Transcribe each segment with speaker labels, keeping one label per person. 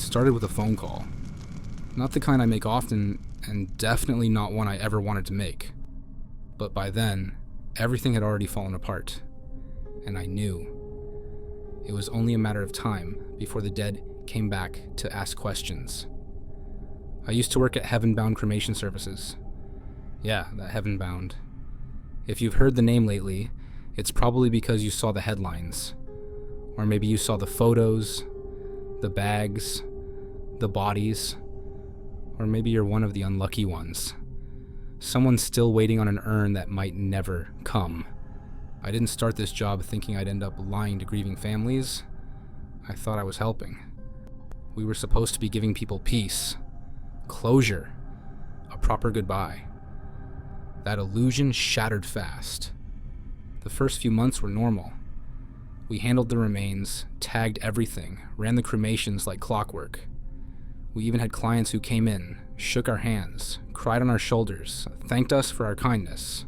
Speaker 1: It started with a phone call. Not the kind I make often, and definitely not one I ever wanted to make. But by then, everything had already fallen apart. And I knew. It was only a matter of time before the dead came back to ask questions. I used to work at Heaven Bound Cremation Services. Yeah, that Heaven Bound. If you've heard the name lately, it's probably because you saw the headlines. Or maybe you saw the photos, the bags, the bodies, or maybe you're one of the unlucky ones. Someone still waiting on an urn that might never come. I didn't start this job thinking I'd end up lying to grieving families. I thought I was helping. We were supposed to be giving people peace, closure, a proper goodbye. That illusion shattered fast. The first few months were normal. We handled the remains, tagged everything, ran the cremations like clockwork. We even had clients who came in, shook our hands, cried on our shoulders, thanked us for our kindness.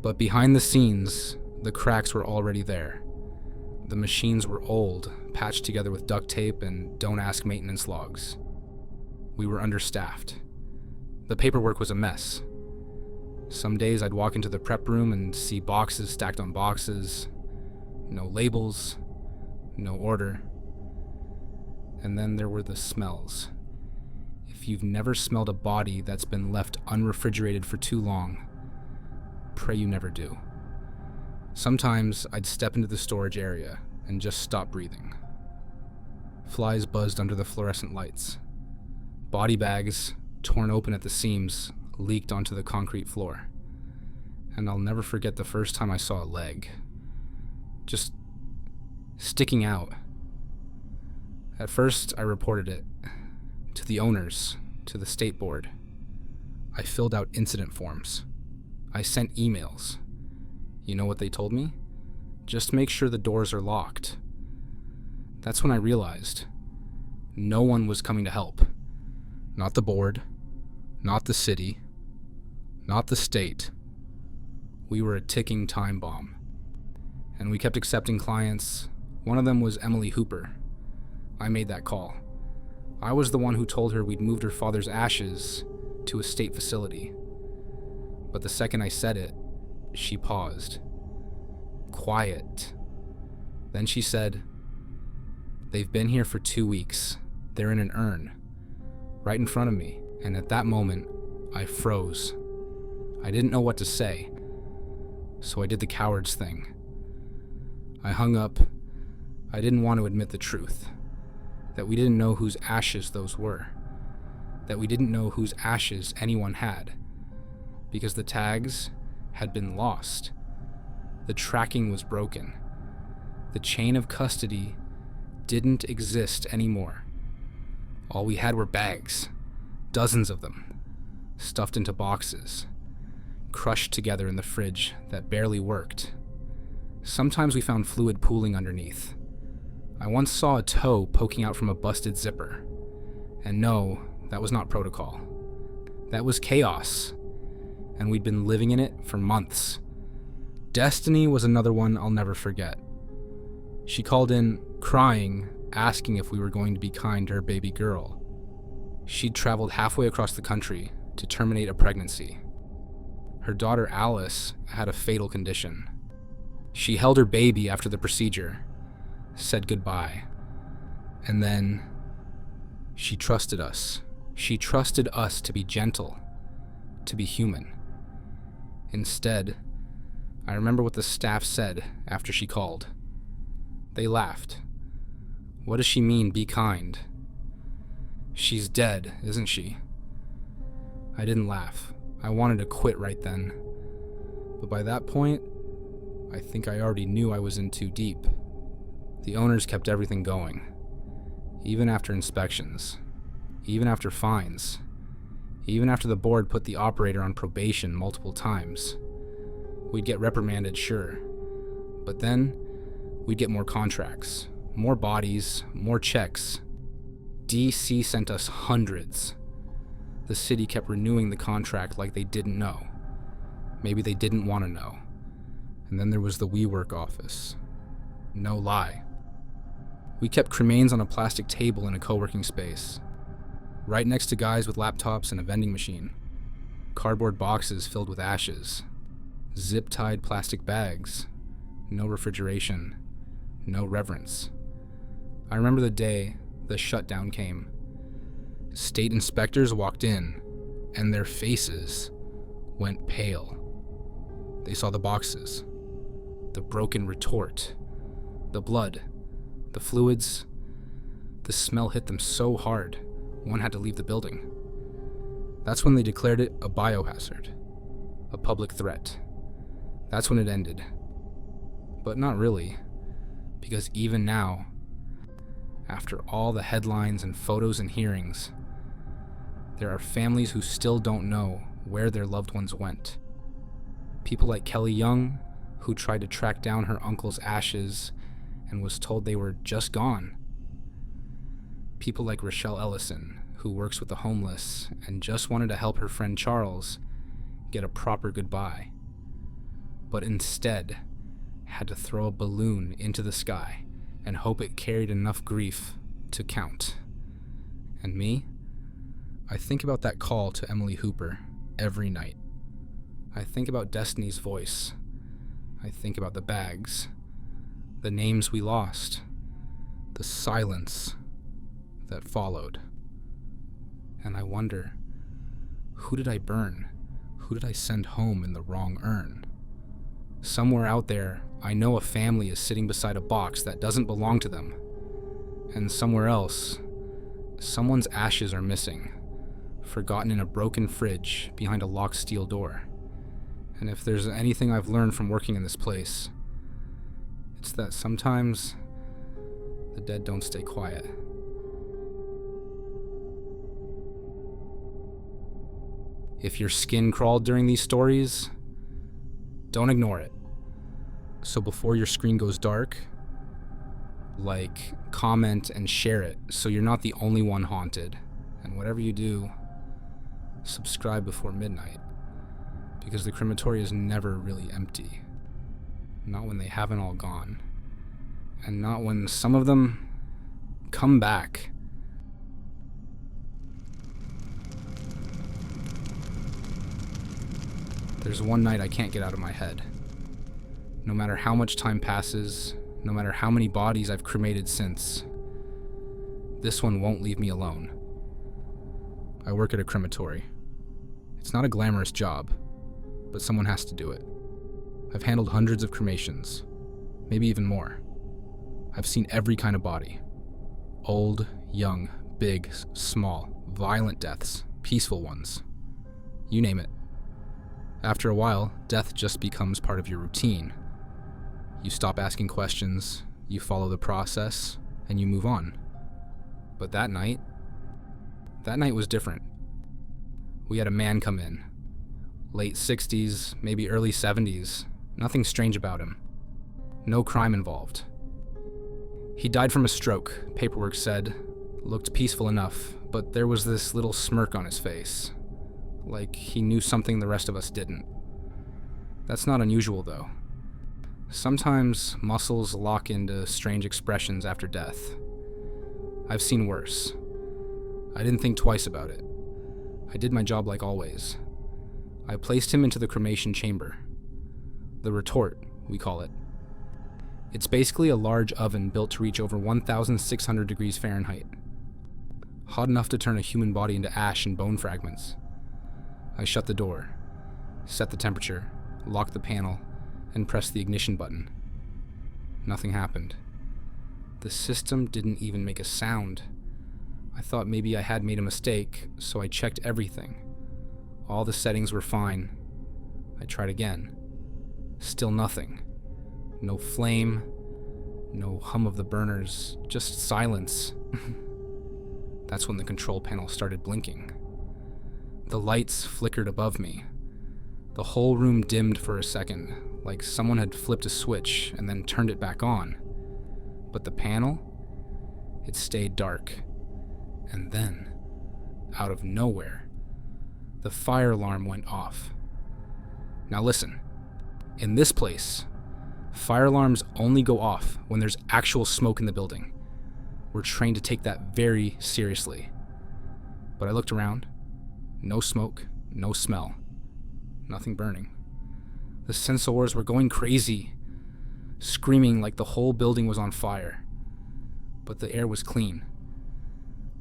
Speaker 1: But behind the scenes, the cracks were already there. The machines were old, patched together with duct tape and don't ask maintenance logs. We were understaffed. The paperwork was a mess. Some days I'd walk into the prep room and see boxes stacked on boxes, no labels, no order. And then there were the smells. If you've never smelled a body that's been left unrefrigerated for too long, pray you never do. Sometimes I'd step into the storage area and just stop breathing. Flies buzzed under the fluorescent lights. Body bags, torn open at the seams, leaked onto the concrete floor. And I'll never forget the first time I saw a leg. Just sticking out. At first, I reported it to the owners, to the state board. I filled out incident forms. I sent emails. You know what they told me? Just make sure the doors are locked. That's when I realized no one was coming to help. Not the board, not the city, not the state. We were a ticking time bomb. And we kept accepting clients. One of them was Emily Hooper. I made that call. I was the one who told her we'd moved her father's ashes to a state facility. But the second I said it, she paused. Quiet. Then she said, "They've been here for 2 weeks. They're in an urn." Right in front of me. And at that moment, I froze. I didn't know what to say. So I did the coward's thing. I hung up. I didn't want to admit the truth. That we didn't know whose ashes those were. That we didn't know whose ashes anyone had. Because the tags had been lost. The tracking was broken. The chain of custody didn't exist anymore. All we had were bags, dozens of them, stuffed into boxes, crushed together in the fridge that barely worked. Sometimes we found fluid pooling underneath. I once saw a toe poking out from a busted zipper. And no, that was not protocol. That was chaos. And we'd been living in it for months. Destiny was another one I'll never forget. She called in, crying, asking if we were going to be kind to her baby girl. She'd traveled halfway across the country to terminate a pregnancy. Her daughter Alice had a fatal condition. She held her baby after the procedure, said goodbye, and then she trusted us. She trusted us to be gentle, to be human. Instead, I remember what the staff said after she called. They laughed. What does she mean, be kind? She's dead, isn't she? I didn't laugh. I wanted to quit right then. But by that point, I think I already knew I was in too deep. The owners kept everything going. Even after inspections. Even after fines. Even after the board put the operator on probation multiple times. We'd get reprimanded, sure. But then, we'd get more contracts. More bodies, more checks. DC sent us hundreds. The city kept renewing the contract like they didn't know. Maybe they didn't want to know. And then there was the WeWork office. No lie. We kept cremains on a plastic table in a co-working space, right next to guys with laptops and a vending machine. Cardboard boxes filled with ashes, zip-tied plastic bags, no refrigeration, no reverence. I remember the day the shutdown came. State inspectors walked in, and their faces went pale. They saw the boxes, the broken retort, the blood, the fluids. The smell hit them so hard, one had to leave the building. That's when they declared it a biohazard, a public threat. That's when it ended. But not really, because even now, after all the headlines and photos and hearings, there are families who still don't know where their loved ones went. People like Kelly Young, who tried to track down her uncle's ashes and was told they were just gone. People like Rochelle Ellison, who works with the homeless and just wanted to help her friend Charles get a proper goodbye, but instead had to throw a balloon into the sky and hope it carried enough grief to count. And me? I think about that call to Emily Hooper every night. I think about Destiny's voice. I think about the bags, the names we lost, the silence that followed. And I wonder, who did I burn? Who did I send home in the wrong urn? Somewhere out there, I know a family is sitting beside a box that doesn't belong to them. And somewhere else, someone's ashes are missing, forgotten in a broken fridge behind a locked steel door. And if there's anything I've learned from working in this place, it's that sometimes the dead don't stay quiet. If your skin crawled during these stories, don't ignore it. So before your screen goes dark, like, comment, and share it so you're not the only one haunted. And whatever you do, subscribe before midnight, because the crematory is never really empty. Not when they haven't all gone. And not when some of them come back. There's one night I can't get out of my head. No matter how much time passes, no matter how many bodies I've cremated since, this one won't leave me alone. I work at a crematory. It's not a glamorous job, but someone has to do it. I've handled hundreds of cremations, maybe even more. I've seen every kind of body. Old, young, big, small, violent deaths, peaceful ones. You name it. After a while, death just becomes part of your routine. You stop asking questions, you follow the process, and you move on. But that night was different. We had a man come in. Late 60s, maybe early 70s. Nothing strange about him. No crime involved. He died from a stroke, paperwork said. Looked peaceful enough, but there was this little smirk on his face. Like he knew something the rest of us didn't. That's not unusual, though. Sometimes muscles lock into strange expressions after death. I've seen worse. I didn't think twice about it. I did my job like always. I placed him into the cremation chamber. The retort, we call it. It's basically a large oven built to reach over 1,600 degrees Fahrenheit. Hot enough to turn a human body into ash and bone fragments. I shut the door, set the temperature, locked the panel, and pressed the ignition button. Nothing happened. The system didn't even make a sound. I thought maybe I had made a mistake, so I checked everything. All the settings were fine. I tried again. Still nothing. No flame, no hum of the burners, just silence. That's when the control panel started blinking. The lights flickered above me. The whole room dimmed for a second, like someone had flipped a switch and then turned it back on. But the panel, it stayed dark. And then, out of nowhere, the fire alarm went off. Now listen, in this place, fire alarms only go off when there's actual smoke in the building. We're trained to take that very seriously. But I looked around. No smoke, no smell. Nothing burning. The sensors were going crazy, screaming like the whole building was on fire. But the air was clean.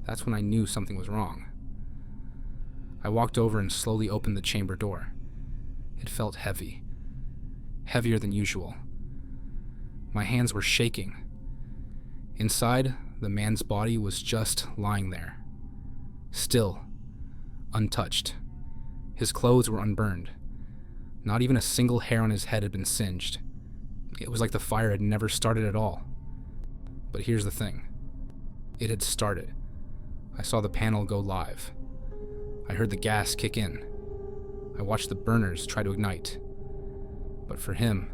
Speaker 1: That's when I knew something was wrong. I walked over and slowly opened the chamber door. It felt heavy. Heavier than usual. My hands were shaking. Inside, the man's body was just lying there. Still, untouched. His clothes were unburned. Not even a single hair on his head had been singed. It was like the fire had never started at all. But here's the thing. It had started. I saw the panel go live. I heard the gas kick in. I watched the burners try to ignite. But for him,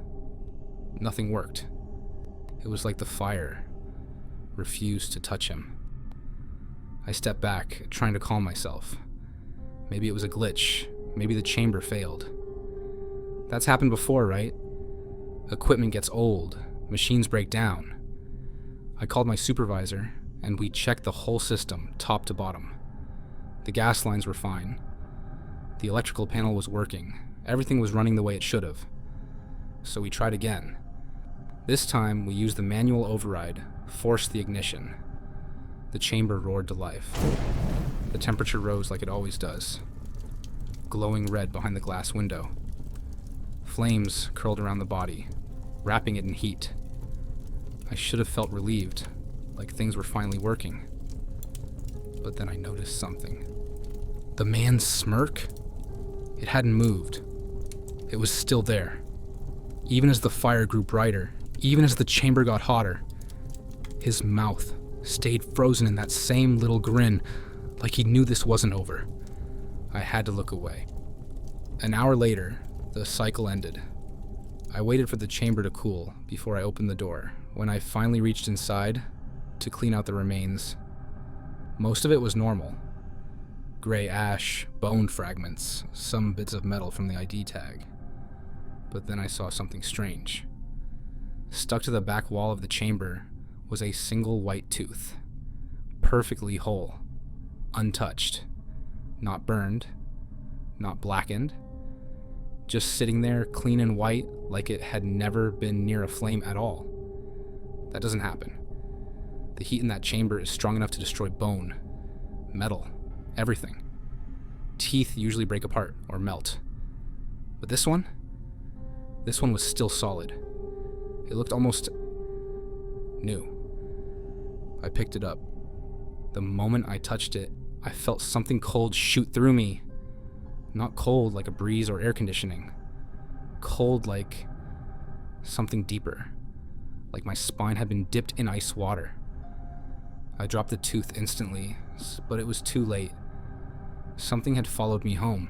Speaker 1: nothing worked. It was like the fire refused to touch him. I stepped back, trying to calm myself. Maybe it was a glitch. Maybe the chamber failed. That's happened before, right? Equipment gets old. Machines break down. I called my supervisor, and we checked the whole system, top to bottom. The gas lines were fine. The electrical panel was working. Everything was running the way it should have. So we tried again. This time, we used the manual override, forced the ignition. The chamber roared to life. The temperature rose like it always does, glowing red behind the glass window. Flames curled around the body, wrapping it in heat. I should have felt relieved, like things were finally working. But then I noticed something. The man's smirk? It hadn't moved. It was still there. Even as the fire grew brighter, even as the chamber got hotter, his mouth stayed frozen in that same little grin, like he knew this wasn't over. I had to look away. An hour later, the cycle ended. I waited for the chamber to cool before I opened the door. When I finally reached inside to clean out the remains, most of it was normal. Gray ash, bone fragments, some bits of metal from the ID tag. But then I saw something strange. Stuck to the back wall of the chamber was a single white tooth, perfectly whole, untouched, not burned, not blackened, just sitting there clean and white like it had never been near a flame at all. That doesn't happen. The heat in that chamber is strong enough to destroy bone, metal, everything. Teeth usually break apart or melt. But this one was still solid. It looked almost new. I picked it up. The moment I touched it, I felt something cold shoot through me. Not cold like a breeze or air conditioning. Cold like something deeper. Like my spine had been dipped in ice water. I dropped the tooth instantly, but it was too late. Something had followed me home.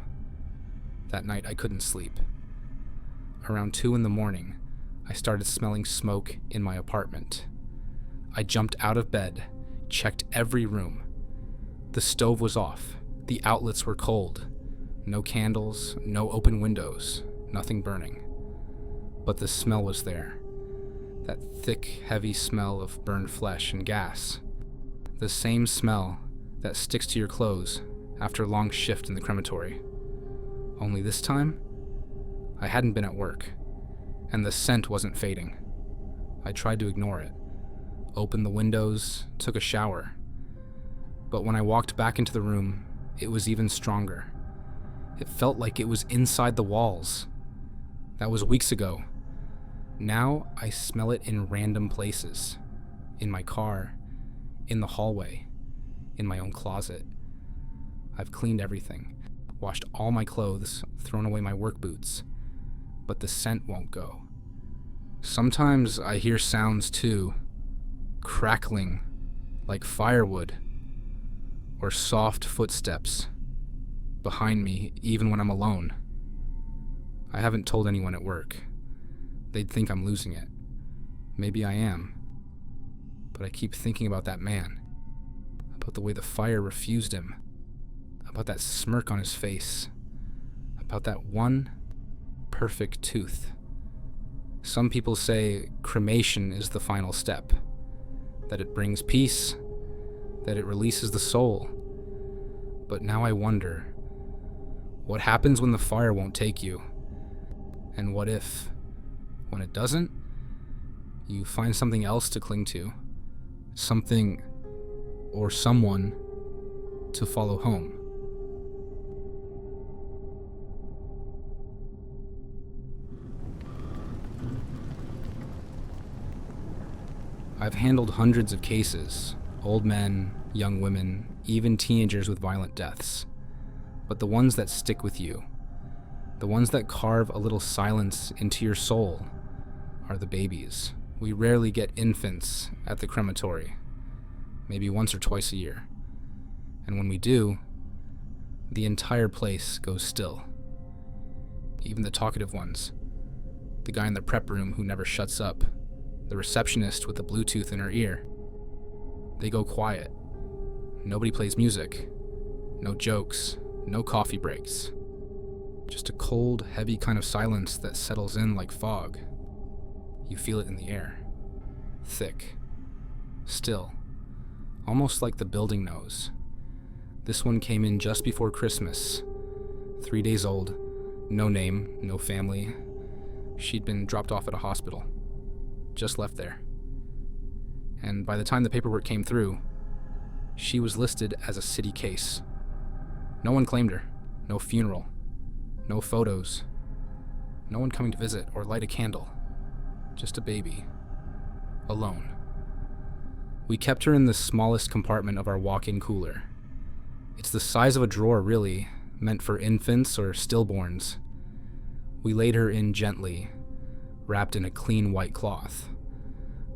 Speaker 1: That night I couldn't sleep. Around 2 a.m, I started smelling smoke in my apartment. I jumped out of bed, checked every room. The stove was off. The outlets were cold. No candles, no open windows, nothing burning. But the smell was there. That thick, heavy smell of burned flesh and gas. The same smell that sticks to your clothes after a long shift in the crematory. Only this time, I hadn't been at work, and the scent wasn't fading. I tried to ignore it. Opened the windows, took a shower. But when I walked back into the room, it was even stronger. It felt like it was inside the walls. That was weeks ago. Now I smell it in random places. In my car, in the hallway, in my own closet. I've cleaned everything, washed all my clothes, thrown away my work boots. But the scent won't go. Sometimes I hear sounds too. Crackling, like firewood. Or soft footsteps behind me, even when I'm alone. I haven't told anyone at work. They'd think I'm losing it. Maybe I am. But I keep thinking about that man. About the way the fire refused him. About that smirk on his face. About that one perfect tooth. Some people say cremation is the final step. that it brings peace, that it releases the soul. But now I wonder, what happens when the fire won't take you? And what if, when it doesn't, you find something else to cling to? Something or someone to follow home? I've handled hundreds of cases, old men, young women, even teenagers with violent deaths. But the ones that stick with you, the ones that carve a little silence into your soul, are the babies. We rarely get infants at the crematory, maybe once or twice a year. And when we do, the entire place goes still. Even the talkative ones, the guy in the prep room who never shuts up, the receptionist with the Bluetooth in her ear. They go quiet. Nobody plays music. No jokes. No coffee breaks. Just a cold, heavy kind of silence that settles in like fog. You feel it in the air. Thick. Still. Almost like the building knows. This one came in just before Christmas. 3 days old. No name, no family. She'd been dropped off at a hospital. Just left there. And by the time the paperwork came through, she was listed as a city case. No one claimed her. No funeral. No photos. No one coming to visit or light a candle. Just a baby. Alone. We kept her in the smallest compartment of our walk-in cooler. It's the size of a drawer, really, meant for infants or stillborns. We laid her in gently, wrapped in a clean white cloth.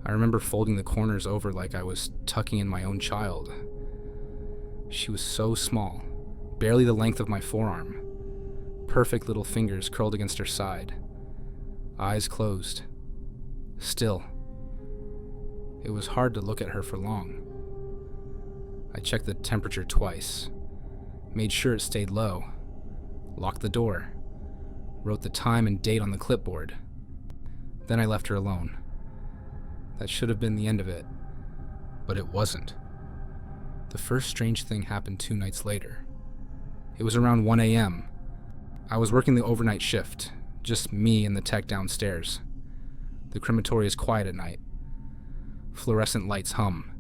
Speaker 1: I remember folding the corners over like I was tucking in my own child. She was so small, barely the length of my forearm. Perfect little fingers curled against her side. Eyes closed. Still. It was hard to look at her for long. I checked the temperature twice, made sure it stayed low, locked the door, wrote the time and date on the clipboard. Then I left her alone. That should have been the end of it, but it wasn't. The first strange thing happened 2 nights later. It was around 1 a.m. I was working the overnight shift, just me and the tech downstairs. The crematory is quiet at night. Fluorescent lights hum.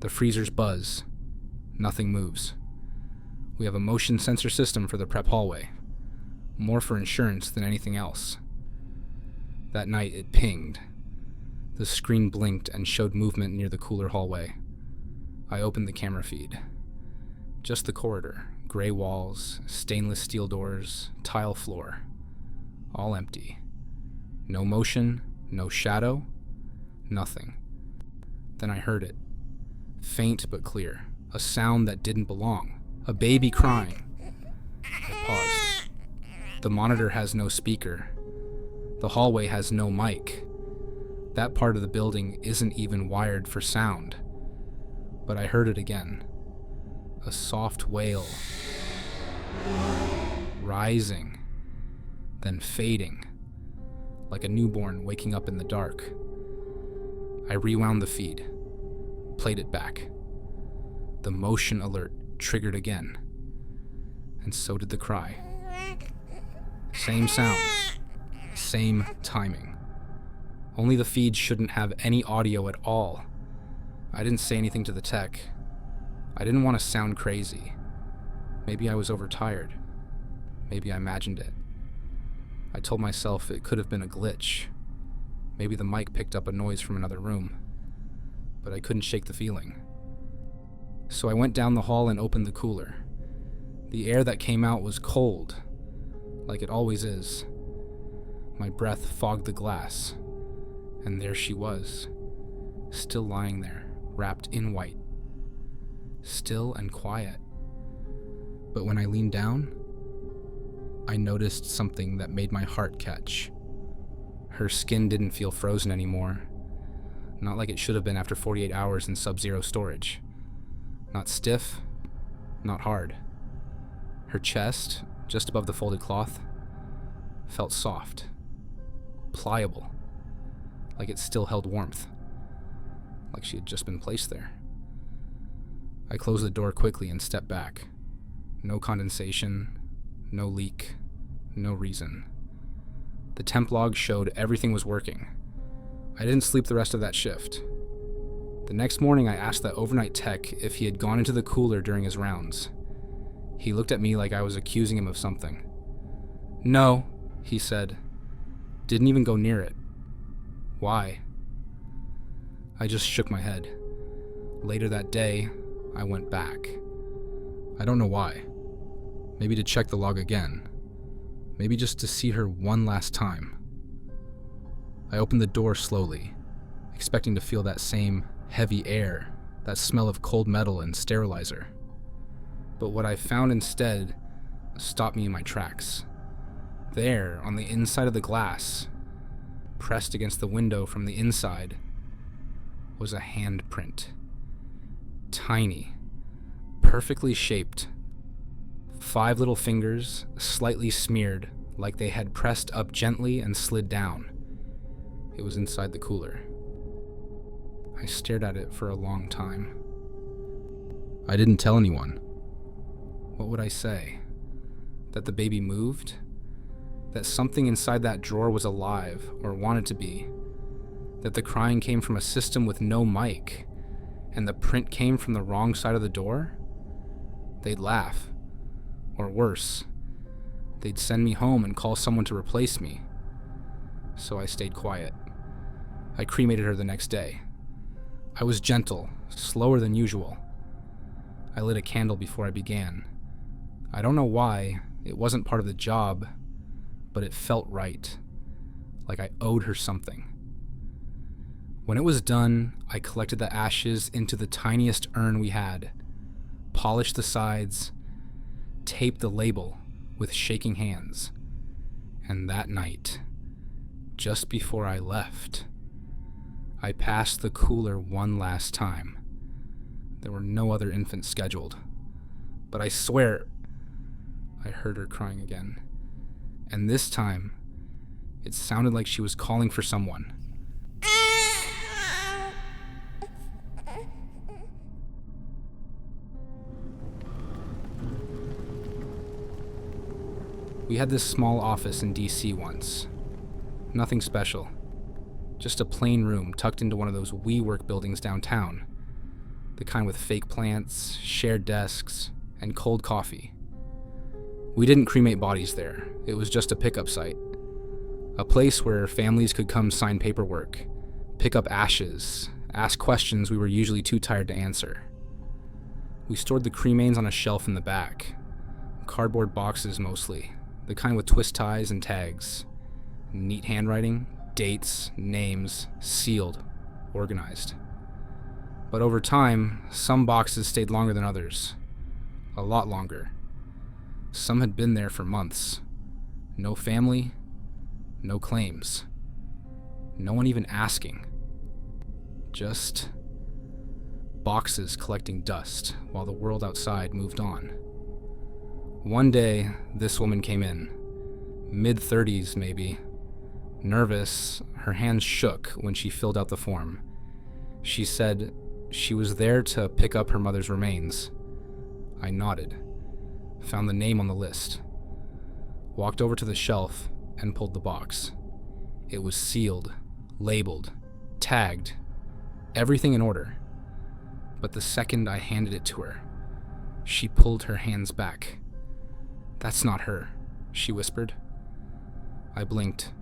Speaker 1: The freezers buzz. Nothing moves. We have a motion sensor system for the prep hallway. More for insurance than anything else. That night it pinged. The screen blinked and showed movement near the cooler hallway. I opened the camera feed. Just the corridor, gray walls, stainless steel doors, tile floor. All empty. No motion, no shadow, nothing. Then I heard it. Faint but clear. A sound that didn't belong. A baby crying. I paused. The monitor has no speaker. The hallway has no mic. That part of the building isn't even wired for sound. But I heard it again. A soft wail. Rising. Then fading. Like a newborn waking up in the dark. I rewound the feed. Played it back. The motion alert triggered again. And so did the cry. Same sound. Same timing. Only the feed shouldn't have any audio at all. I didn't say anything to the tech. I didn't want to sound crazy. Maybe I was overtired. Maybe I imagined it. I told myself it could have been a glitch. Maybe the mic picked up a noise from another room. But I couldn't shake the feeling. So I went down the hall and opened the cooler. The air that came out was cold, like it always is. My breath fogged the glass, and there she was, still lying there, wrapped in white. Still and quiet. But when I leaned down, I noticed something that made my heart catch. Her skin didn't feel frozen anymore. Not like it should have been after 48 hours in sub-zero storage. Not stiff, not hard. Her chest, just above the folded cloth, felt soft, pliable, like it still held warmth, like she had just been placed there. I closed the door quickly and stepped back. No condensation, no leak, no reason. The temp log showed everything was working. I didn't sleep the rest of that shift. The next morning, I asked that overnight tech if he had gone into the cooler during his rounds. He looked at me like I was accusing him of something. "No," he said. "Didn't even go near it." "Why?" I just shook my head. Later that day, I went back. I don't know why. Maybe to check the log again. Maybe just to see her one last time. I opened the door slowly, expecting to feel that same heavy air, that smell of cold metal and sterilizer. But what I found instead stopped me in my tracks. There, on the inside of the glass, pressed against the window from the inside, was a handprint. Tiny, perfectly shaped. 5 little fingers, slightly smeared, like they had pressed up gently and slid down. It was inside the cooler. I stared at it for a long time. I didn't tell anyone. What would I say? That the baby moved? That something inside that drawer was alive, or wanted to be? That the crying came from a system with no mic, and the print came from the wrong side of the door? They'd laugh. Or worse, they'd send me home and call someone to replace me. So I stayed quiet. I cremated her the next day. I was gentle, slower than usual. I lit a candle before I began. I don't know why, it wasn't part of the job, but it felt right, like I owed her something. When it was done, I collected the ashes into the tiniest urn we had, polished the sides, taped the label with shaking hands, and that night, just before I left, I passed the cooler one last time. There were no other infants scheduled, but I swear I heard her crying again, and this time, it sounded like she was calling for someone. We had this small office in DC once. Nothing special. Just a plain room tucked into one of those WeWork buildings downtown. The kind with fake plants, shared desks, and cold coffee. We didn't cremate bodies there. It was just a pickup site. A place where families could come sign paperwork, pick up ashes, ask questions we were usually too tired to answer. We stored the cremains on a shelf in the back. Cardboard boxes mostly. The kind with twist ties and tags. Neat handwriting, dates, names, sealed, organized. But over time, some boxes stayed longer than others. A lot longer. Some had been there for months. No family, no claims. No one even asking. Just boxes collecting dust while the world outside moved on. One day, this woman came in. Mid-30s, maybe. Nervous, her hands shook when she filled out the form. She said she was there to pick up her mother's remains. I nodded, found the name on the list, walked over to the shelf, and pulled the box. It was sealed, labeled, tagged, everything in order. But the second I handed it to her, she pulled her hands back. "That's not her," she whispered. I blinked.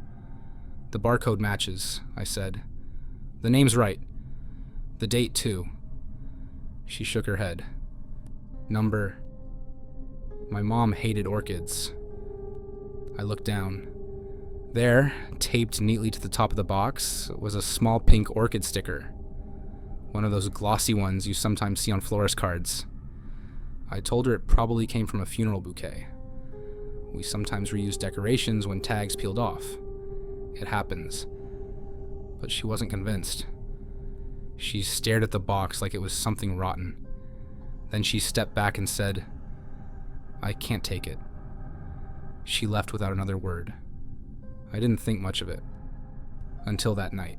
Speaker 1: "The barcode matches," I said. "The name's right. The date, too." She shook her head. "Number." My mom hated orchids. I looked down. There, taped neatly to the top of the box, was a small pink orchid sticker. One of those glossy ones you sometimes see on florist cards. I told her it probably came from a funeral bouquet. We sometimes reuse decorations when tags peeled off. It happens. But she wasn't convinced. She stared at the box like it was something rotten. Then she stepped back and said, "I can't take it." She left without another word. I didn't think much of it. Until that night.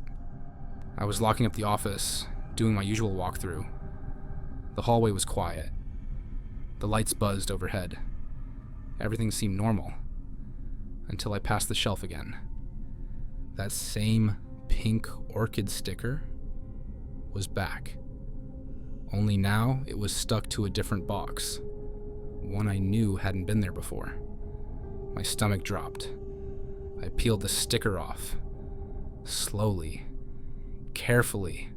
Speaker 1: I was locking up the office, doing my usual walkthrough. The hallway was quiet. The lights buzzed overhead. Everything seemed normal, until I passed the shelf again. That same pink orchid sticker was back. Only now it was stuck to a different box, one I knew hadn't been there before. My stomach dropped. I peeled the sticker off, slowly, carefully.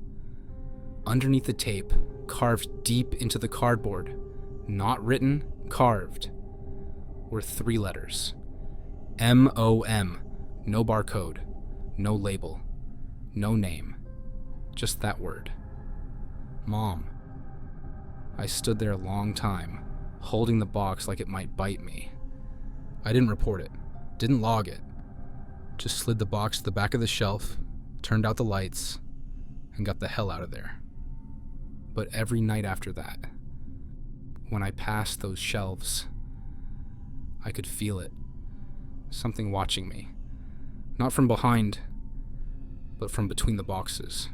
Speaker 1: Underneath the tape, carved deep into the cardboard, not written, carved, were 3 letters. M-O-M. No barcode, no label, no name, just that word. Mom. I stood there a long time, holding the box like it might bite me. I didn't report it, didn't log it, just slid the box to the back of the shelf, turned out the lights, and got the hell out of there. But every night after that, when I passed those shelves, I could feel it. Something watching me. Not from behind, but from between the boxes.